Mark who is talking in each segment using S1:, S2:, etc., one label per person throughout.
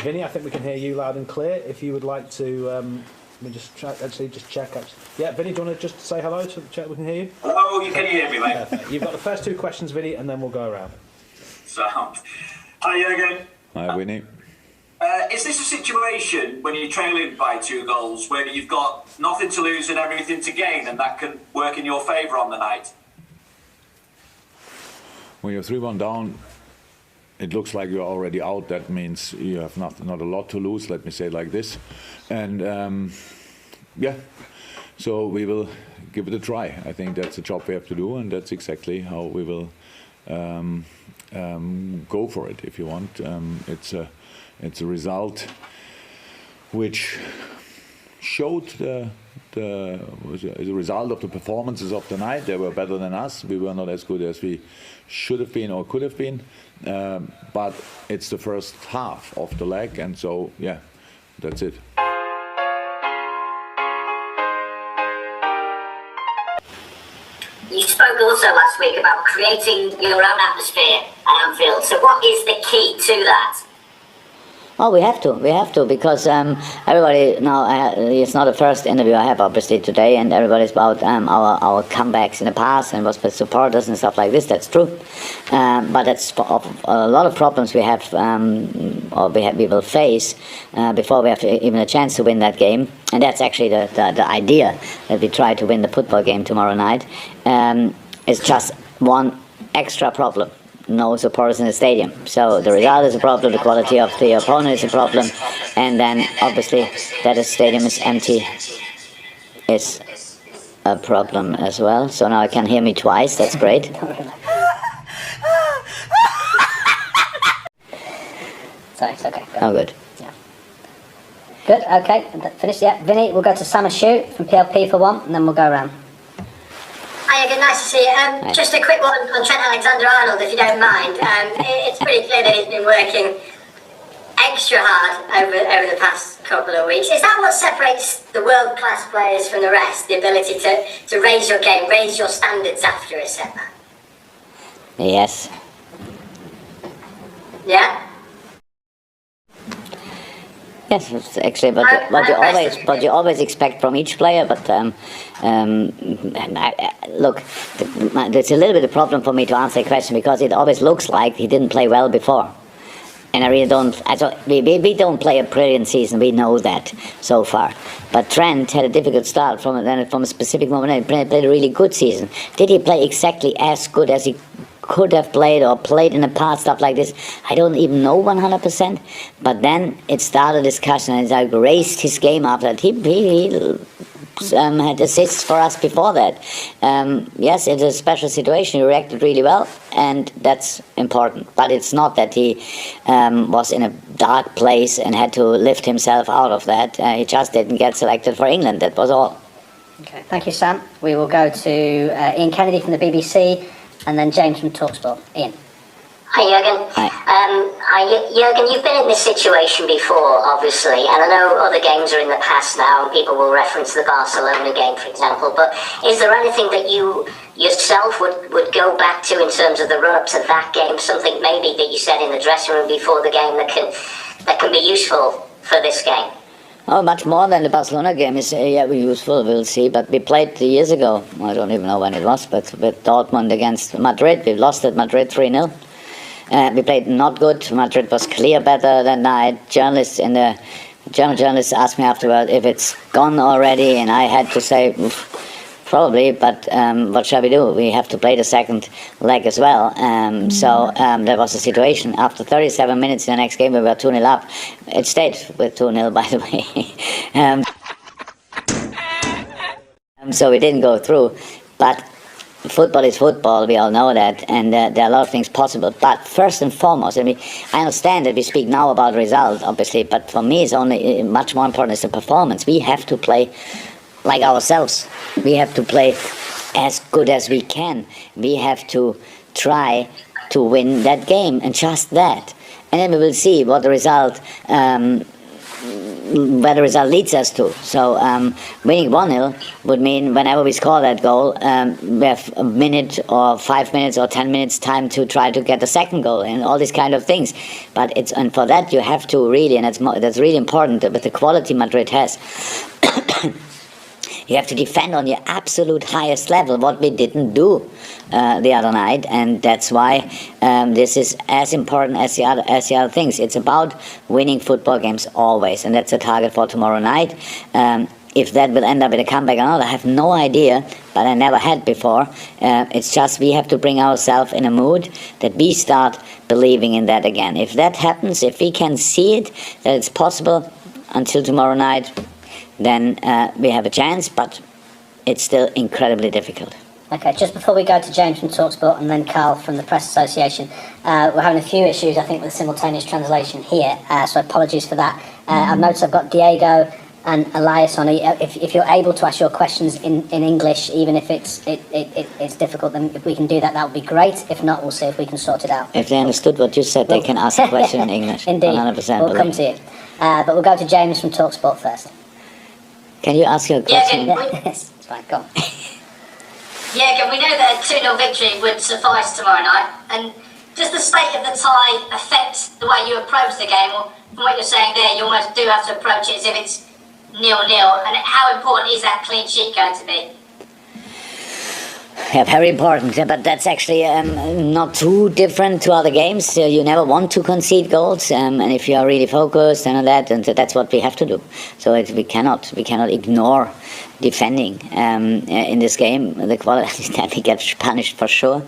S1: Vinny, I think we can hear you loud and clear. If you would like to, let me just check. Yeah, Vinny, do you want to just say hello to check we can hear you?
S2: Hello, you can hear me, mate.
S1: Perfect. You've got the first two questions, Vinny, and then we'll go around.
S2: Sound. Hi, Jürgen.
S3: Hi, Vinny.
S2: Is this a situation when you're trailing by 2 goals where you've got nothing to lose and everything to gain, and that can work in your favour on the night?
S3: When you're 3-1 down, it looks like you're already out. That means you have not a lot to lose, let me say it like this. And yeah, so we will give it a try. I think that's the job we have to do, and that's exactly how we will go for it, if you want. It's a result which showed the result of the performances of the night. They were better than us. We were not as good as we should have been or could have been. But it's the first half of the leg, and so yeah, that's it.
S4: You spoke also last week about creating your own atmosphere at Anfield. So what is the key to that?
S5: Oh, we have to, because everybody now, it's not the first interview I have obviously today, and everybody's about our comebacks in the past and what's with supporters and stuff like this. That's true, but that's a lot of problems we have, or we will face before we have even a chance to win that game. And that's actually the idea, that we try to win the football game tomorrow night. It's just one extra problem. No supporters in the stadium. So the result is a problem, the quality of the opponent is a problem, and then obviously that the stadium is empty is a problem as well. So now I can hear me twice, that's great.
S6: Sorry, it's okay.
S5: Oh, good.
S6: Yeah. Good, okay, finished, yeah. Vinny, we'll go to Sam Shoot from PLP for one, and then we'll go around.
S4: Hi, Jürgen, nice to see you. Just a quick one on Trent Alexander-Arnold, if you don't mind. It's pretty clear that he's been working extra hard over the past couple of weeks. Is that what separates the world-class players from the rest? The ability to raise your game, raise your standards after a setback?
S5: Yes.
S4: Yeah?
S5: Yes, actually, but you always expect from each player. But look, it's a little bit of a problem for me to answer the question, because it always looks like he didn't play well before, and I really don't. We don't play a brilliant season. We know that so far. But Trent had a difficult start from a specific moment. He played a really good season. Did he play exactly as good as he could have played or played in the past, stuff like this? I don't even know 100%. But then it started a discussion, and I raised his game after that. He had assists for us before that. Yes, it's a special situation. He reacted really well, and that's important. But it's not that he was in a dark place and had to lift himself out of that. He just didn't get selected for England. That was all.
S6: Okay, thank you, Sam. We will go to Ian Kennedy from the BBC, and then James from TalkSport. Ian.
S4: Hi, Jürgen.
S5: Hi.
S4: Jürgen, you've been in this situation before, obviously, and I know other games are in the past now, and people will reference the Barcelona game, for example, but is there anything that you yourself would go back to in terms of the run-up to that game, something maybe that you said in the dressing room before the game that can be useful for this game?
S5: Oh, much more than the Barcelona game is useful, we'll see. But we played 3 years ago, I don't even know when it was, but with Dortmund against Madrid. We lost at Madrid 3-0. We played not good. Madrid was clear better than night. German journalists asked me afterward if it's gone already, and I had to say, probably, but what shall we do? We have to play the second leg as well. So there was a situation. After 37 minutes in the next game, we were 2-0 up. It stayed with 2-0, by the way. So we didn't go through. But football is football, we all know that, and there are a lot of things possible. But first and foremost, I understand that we speak now about results, obviously, but for me it's only much more important is the performance. We have to play like ourselves. We have to play as good as we can. We have to try to win that game, and just that. And then we will see what the result where the result leads us to. So winning 1-0 would mean whenever we score that goal, we have a minute or 5 minutes or 10 minutes time to try to get the second goal and all these kind of things. But and for that you have to really, and that's really important with the quality Madrid has. You have to defend on your absolute highest level, what we didn't do the other night, and that's why this is as important as the other things. It's about winning football games always, and that's the target for tomorrow night. If that will end up in a comeback or not, I have no idea, but I never had before. It's just we have to bring ourselves in a mood that we start believing in that again. If that happens, if we can see it, that it's possible until tomorrow night, then we have a chance, but it's still incredibly difficult.
S6: Okay, just before we go to James from TalkSport and then Carl from the Press Association, we're having a few issues, I think, with simultaneous translation here, so apologies for that. I've noticed I've got Diego and Elias on. If you're able to ask your questions in English, even if it's difficult, then if we can do that, that would be great. If not, we'll see if we can sort it out.
S5: If they understood what you said, they can ask a question in English.
S6: Indeed,
S5: 100%.
S6: we'll come to you. But we'll go to James from TalkSport first.
S5: Can you ask your question?
S6: Yes, it's fine, go on.
S7: Yeah, we know that a 2-0 victory would suffice tomorrow night. And does the state of the tie affect the way you approach the game? Or from what you're saying there, you almost do have to approach it as if it's 0-0. And how important is that clean sheet going to be?
S5: Yeah, very important, but that's actually not too different to other games. You never want to concede goals, and if you are really focused and all that, and that's what we have to do. So we cannot ignore defending in this game. The quality that we get punished for sure.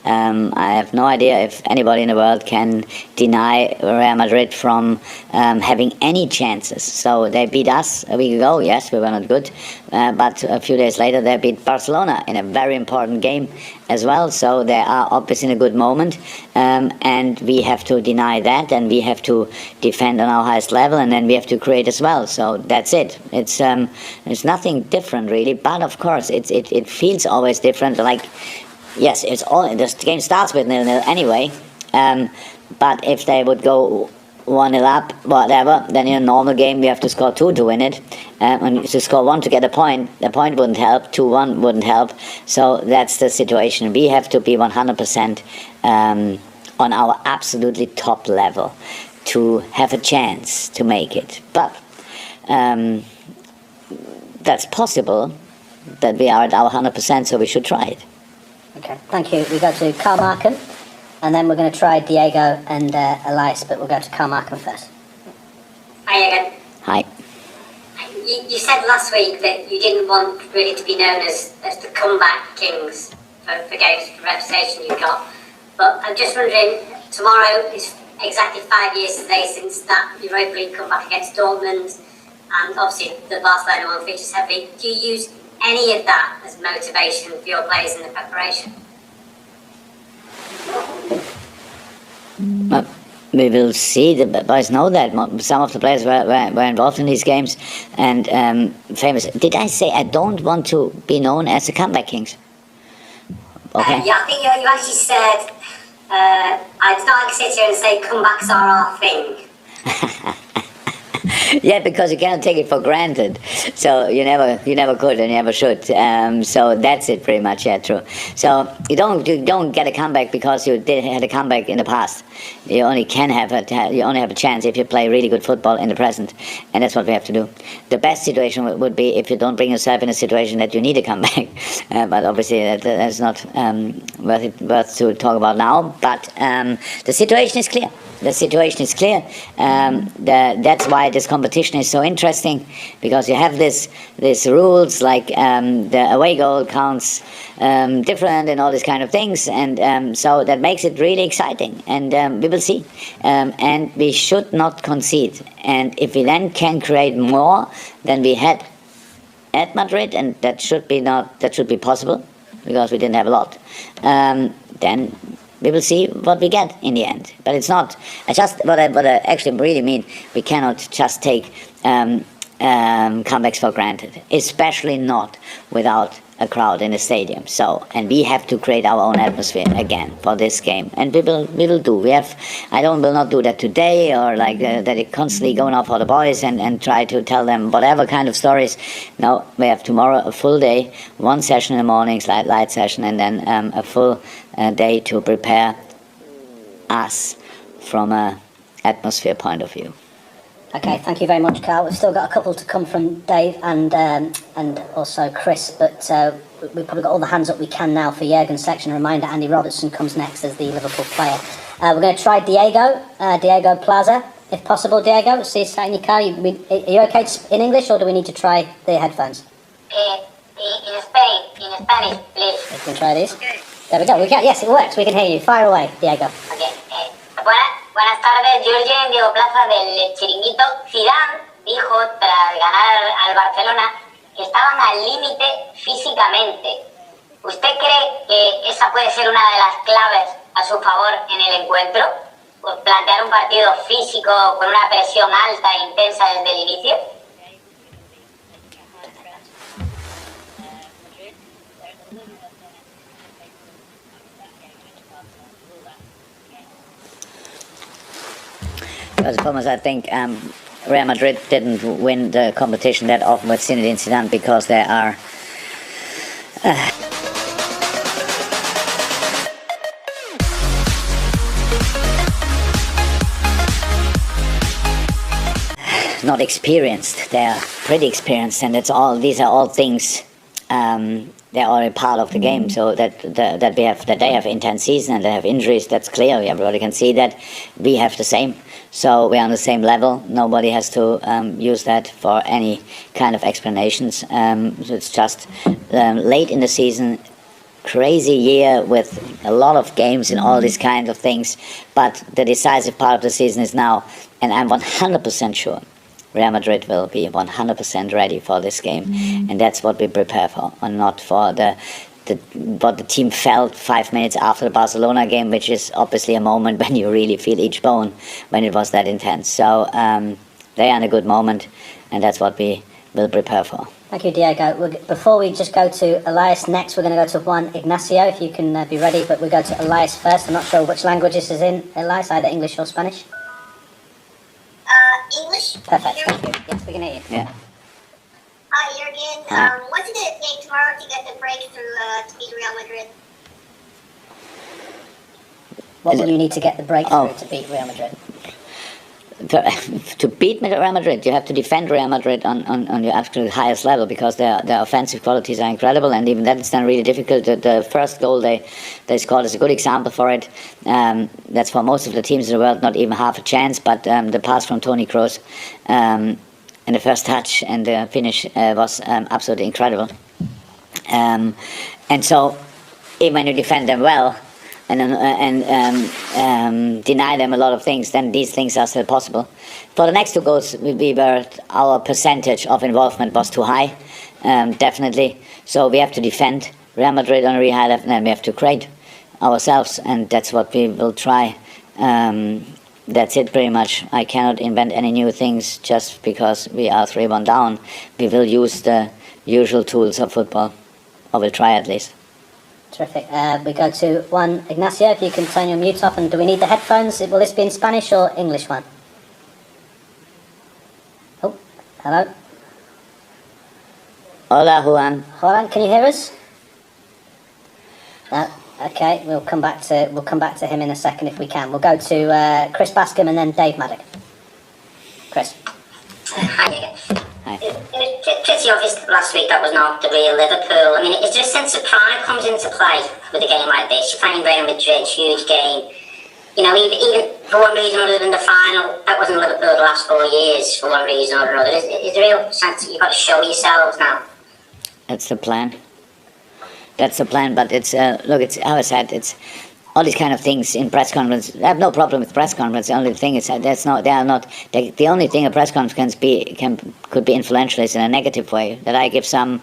S5: I have no idea if anybody in the world can deny Real Madrid from having any chances. So they beat us a week ago. Yes, we were not good, but a few days later they beat Barcelona in a very important game as well. So they are obviously in a good moment, and we have to deny that, and we have to defend on our highest level, and then we have to create as well. So that's it. It's nothing different really, but of course it feels always different. Like, yes, it's all this game starts with 0-0 anyway, but if they would go 1-0 up, whatever, then in a normal game we have to score 2 to win it, and to score 1 to get a point wouldn't help, 2-1 wouldn't help. So that's the situation. We have to be 100% on our absolutely top level to have a chance to make it, but that's possible that we are at our 100%, so we should try it.
S6: Okay, thank you. We go to Carl Markham, and then we're going to try Diego and Elias, but we'll go to Carl Markham first.
S7: Hi again.
S5: Hi.
S7: You said last week that you didn't want really to be known as the comeback kings for games, for reputation you've got. But I'm just wondering, tomorrow is exactly 5 years today since that Europa League comeback against Dortmund, and obviously the Barcelona one features heavily. Do you use any of that as motivation for your players in the preparation?
S5: We will see. The boys know that some of the players were involved in these games and famous. Did I say I don't want to be known as the comeback kings? Okay.
S7: Yeah, I think you actually said, I'd not like to sit here and say comebacks are our thing.
S5: Yeah, because you cannot take it for granted. So you never could and you never should. So that's it, pretty much. Yeah, true. So you don't get a comeback because you had a comeback in the past. You only have a chance if you play really good football in the present, and that's what we have to do. The best situation would be if you don't bring yourself in a situation that you need a comeback. But obviously that's not worth to talk about now. But the situation is clear. The situation is clear. That's why this competition is so interesting, because you have these rules like the away goal counts different and all these kind of things, and so that makes it really exciting. And we will see. And we should not concede. And if we then can create more than we had at Madrid, and that should be possible because we didn't have a lot, then we will see what we get in the end. But it's not. What I actually really mean. We cannot just take comebacks for granted, especially not without a crowd in the stadium. So, and we have to create our own atmosphere again for this game, and we will do. Will not do that today, or like that it constantly going off for the boys and try to tell them whatever kind of stories. No, we have tomorrow a full day, one session in the morning, light session, and then a full day to prepare us from a atmosphere point of view.
S6: Okay, thank you very much, Carl. We've still got a couple to come from Dave and also Chris, but we've probably got all the hands up we can now for Jurgen's section. A reminder, Andy Robertson comes next as the Liverpool player. We're going to try Diego Plaza, if possible. Diego, see you in your car. Are you okay in English, or do we need to try the headphones?
S4: In Spanish, please.
S6: We can try these. Okay. There we go. Yes, it works. We can hear you. Fire away, Diego.
S4: Okay. Buenas tardes, Jürgen. Diego Plaza del Chiringuito. Zidane dijo tras ganar al Barcelona que estaban al límite físicamente. ¿Usted cree que esa puede ser una de las claves a su favor en el encuentro? ¿Plantear un partido físico con una presión alta e intensa desde el inicio?
S5: As the problem is, I think Real Madrid didn't win the competition that often with Zinedine Zidane because they are not experienced. They are pretty experienced, and these are all things. They're already part of the game, so that they have intense season and they have injuries. That's clear. Everybody can see that. We have the same. So we're on the same level. Nobody has to use that for any kind of explanations. So it's just late in the season, crazy year with a lot of games and all these kinds of things. But the decisive part of the season is now, and I'm 100% sure Real Madrid will be 100% ready for this game. And that's what we prepare for, and not for what the team felt 5 minutes after the Barcelona game, which is obviously a moment when you really feel each bone when it was that intense. So they are in a good moment, and that's what we will prepare for.
S6: Thank you, Diego. Before we just go to Elias next, we're going to go to Juan Ignacio, if you can be ready, but we go to Elias first. I'm not sure which language this is in, Elias, either English or Spanish.
S7: English?
S6: Perfect, thank you. Yes, we can hear you.
S5: Yeah.
S7: Hi, Jurgen. What's it going to take tomorrow to get the breakthrough to beat Real Madrid?
S6: What will you need to get the breakthrough to beat Real Madrid?
S5: To beat Real Madrid, you have to defend Real Madrid on your absolute highest level, because their offensive qualities are incredible, and even that is then really difficult. The first goal they scored is a good example for it. That's for most of the teams in the world not even half a chance, but the pass from Toni Kroos and the first touch and the finish was absolutely incredible. And so even when you defend them well and deny them a lot of things, then these things are still possible. For the next two goals, our percentage of involvement was too high, definitely. So we have to defend Real Madrid on a really high level, and then we have to create ourselves, and that's what we will try. That's it pretty much. I cannot invent any new things just because we are 3-1 down. We will use the usual tools of football, or we'll try at least.
S6: Terrific. We go to Juan Ignacio, if you can turn your mute off, and do we need the headphones? Will this be in Spanish or English one? Oh, hello.
S5: Hola, Juan.
S6: Juan, can you hear us? No. Okay, we'll come back to him in a second if we can. We'll go to Chris Bascom and then Dave Maddock. Chris.
S4: Hi. It's pretty obvious last week that was not the real Liverpool. I mean, is there a sense of pride comes into play with a game like this? You're playing Real Madrid, huge game. You know, even for one reason other than the final, that wasn't Liverpool the last 4 years for one reason or another. Is there a real sense that you've got to show yourselves now?
S5: That's the plan. That's the plan, but it's look. It's how I said. It's all these kind of things in press conference. I have no problem with press conference. The only thing is that the only thing a press conference could be influential is in a negative way. That I give some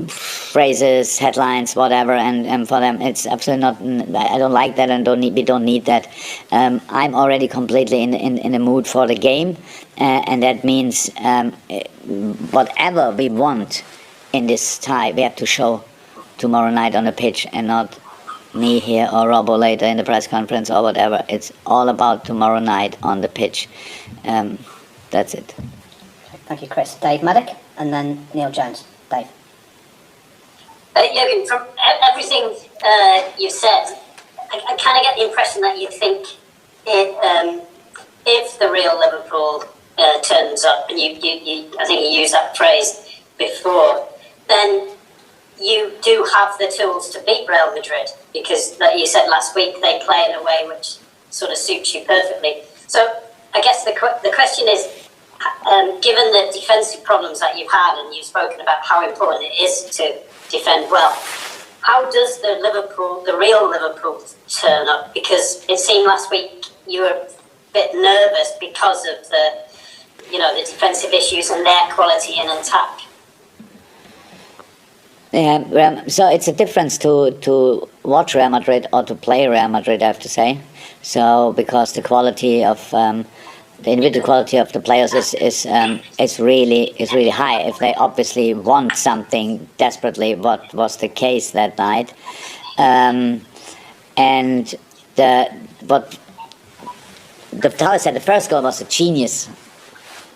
S5: phrases, headlines, whatever, and for them it's absolutely not. I don't like that, and we don't need that. I'm already completely in the mood for the game, and that means whatever we want in this tie, we have to show tomorrow night on the pitch and not me here or Robbo later in the press conference or whatever. It's all about tomorrow night on the pitch. That's it.
S6: Thank you, Chris. Dave Maddock, and then Neil Jones. Dave.
S7: Jürgen, from everything you've said, I kind of get the impression that you think if the real Liverpool turns up, and I think you used that phrase before, then you do have the tools to beat Real Madrid, because like you said last week, they play in a way which sort of suits you perfectly. So I guess the question is, given the defensive problems that you've had, and you've spoken about how important it is to defend well, how does the real Liverpool turn up? Because it seemed last week you were a bit nervous because of the defensive issues and their quality in attack.
S5: Yeah, so it's a difference to watch Real Madrid or to play Real Madrid, I have to say. So because the quality of the individual quality of the players is really high. If they obviously want something desperately, what was the case that night, how I said, the first goal was a genius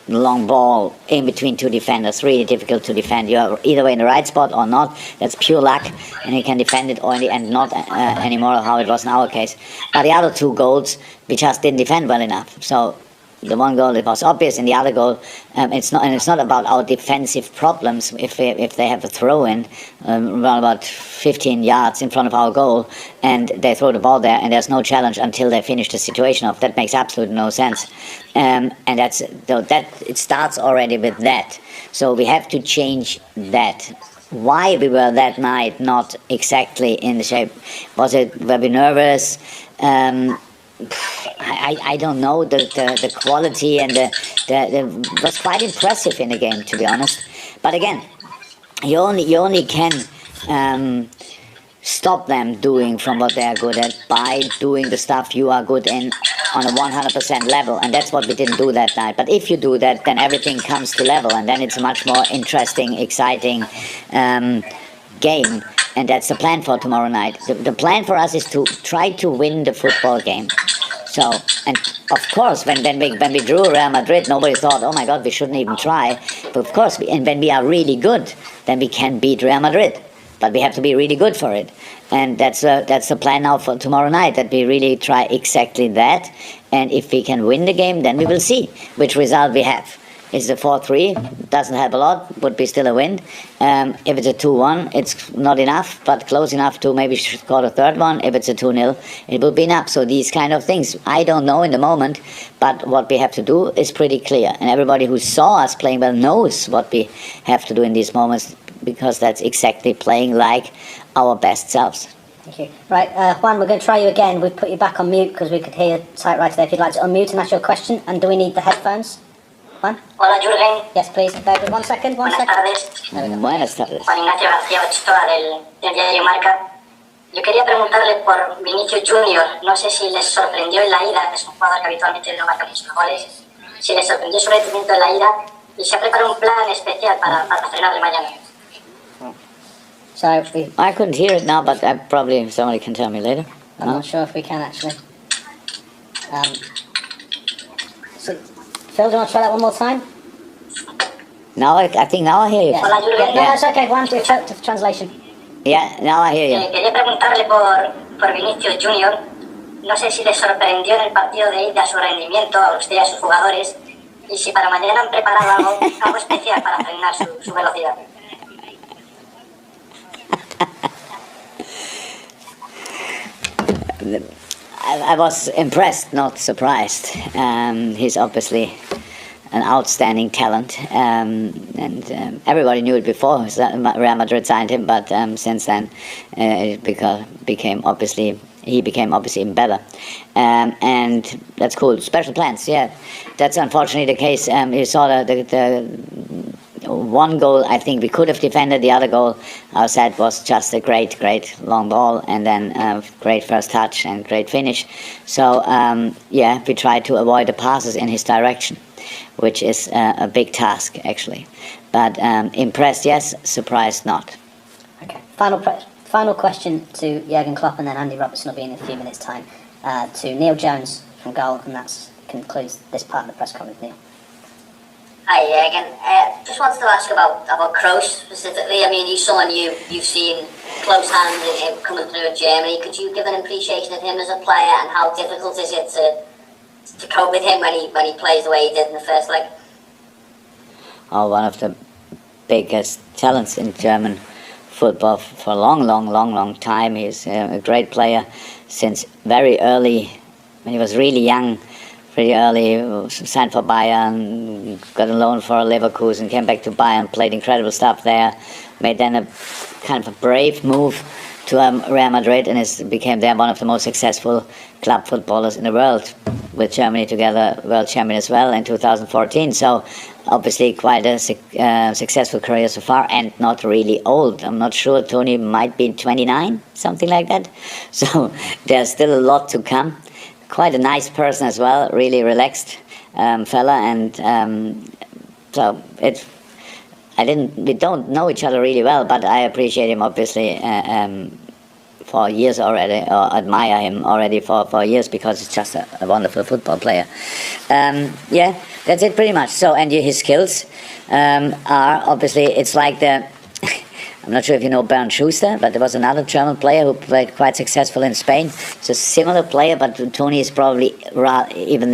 S5: long ball in between two defenders, really difficult to defend. You're either way in the right spot or not. That's pure luck, and you can defend it or in the end not anymore, how it was in our case. But the other two goals, we just didn't defend well enough. So the one goal, it was obvious, and the other goal, it's not about our defensive problems. If they have a throw in around about 15 yards in front of our goal, and they throw the ball there, and there's no challenge until they finish the situation off, that makes absolutely no sense. And that it starts already with that. So we have to change that. Why we were that night not exactly in the shape? Were we nervous? I don't know. The quality and the was quite impressive in the game, to be honest. But again, you only can stop them doing from what they are good at by doing the stuff you are good in on a 100% level, and that's what we didn't do that night. But if you do that, then everything comes to level, and then it's a much more interesting, exciting game. And that's the plan for tomorrow night. The plan for us is to try to win the football game. So, and of course, when we drew Real Madrid, nobody thought, oh my God, we shouldn't even try. But of course, and when we are really good, then we can beat Real Madrid. But we have to be really good for it. And that's the plan now for tomorrow night, that we really try exactly that. And if we can win the game, then we will see which result we have. It's a 4-3, doesn't help a lot, would be still a win. If it's a 2-1, it's not enough, but close enough to maybe score a third one. If it's a 2-0, it will be enough. So these kind of things, I don't know in the moment, but what we have to do is pretty clear. And everybody who saw us playing well knows what we have to do in these moments, because that's exactly playing like our best selves.
S6: Thank you. Right, Juan, we're going to try you again. We've put you back on mute because we could hear you tight right there. If you'd like to unmute and ask your question, and do we need the headphones? Juan?
S7: Hola, Jürgen.
S6: Yes, please. One second.
S7: Buenas tardes.
S5: Buenas tardes.
S7: Juan Ignacio García Ochoa del diario Marca. Yo quería preguntarle por Vinicius Junior. No sé si les sorprendió en la ida, es un jugador que habitualmente no marca muchos goles. Si les sorprendió su rendimiento en la ida y se ha preparado un plan especial para frenarle mañana.
S6: So
S5: I couldn't hear it now, but probably somebody can tell me later.
S6: I'm not sure if we can actually. So, Phil, do you want to try that one more time?
S5: Now I think now I hear you.
S6: Yeah. No, that's okay. Juan, do a translation.
S5: Yeah, now I hear you.
S7: Quería preguntarle por Vinicius Junior. No sé si les sorprendió en el partido de ida su rendimiento a usted y a sus jugadores, y si para mañana han preparado algo especial para frenar su velocidad.
S5: I was impressed, not surprised. He's obviously an outstanding talent, and everybody knew it before Real Madrid signed him, but since then it became obviously even better, and that's cool. Special plans, yeah, that's unfortunately the case. You saw the one goal I think we could have defended. The other goal I said was just a great long ball, and then great first touch and great finish. So yeah, we tried to avoid the passes in his direction, which is a big task actually. But impressed, yes. Surprised, not.
S6: Okay. Final question to Jurgen Klopp, and then Andy Robertson will be in a few minutes' time. To Neil Jones from goal, and that concludes this part of the press conference. Neil.
S4: Hi, Jurgen. Just wanted to ask about Kroos specifically. I mean, he's someone you've seen close hand in him coming through at Germany. Could you give an appreciation of him as a player, and how difficult is it to cope with him when he plays the way he did in the first leg?
S5: Oh, one of the biggest talents in German football for a long time. He's a great player since very early, when he was really young, pretty early, signed for Bayern, got a loan for Leverkusen, came back to Bayern, played incredible stuff there, made then a kind of a brave move to Real Madrid, and became then one of the most successful club footballers in the world, with Germany together, world champion as well in 2014. So obviously quite a successful career so far, and not really old. I'm not sure, Tony might be 29, something like that. So there's still a lot to come. Quite a nice person as well, really relaxed fella, and so we don't know each other really well, but I appreciate him obviously for years already, or admire him already for years, because he's just a wonderful football player. Yeah, that's it pretty much. So, and his skills are obviously, it's like I'm not sure if you know Bernd Schuster, but there was another German player who played quite successful in Spain. It's a similar player, but Tony is probably even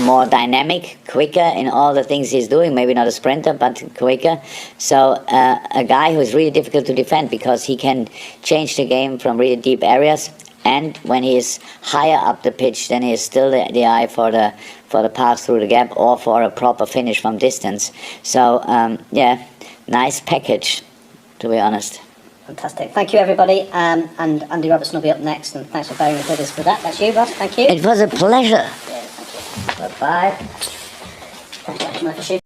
S5: more dynamic, quicker in all the things he's doing. Maybe not a sprinter, but quicker. So a guy who is really difficult to defend, because he can change the game from really deep areas. And when he is higher up the pitch, then he is still the eye for the pass through the gap, or for a proper finish from distance. So yeah, nice package, to be honest.
S6: Fantastic. Thank you, everybody. And Andy Robertson will be up next, and thanks for bearing with us for that. That's you, Ross. Thank you.
S5: It was a pleasure.
S6: Yeah, thank you. Bye-bye. Thanks very much, Murphy.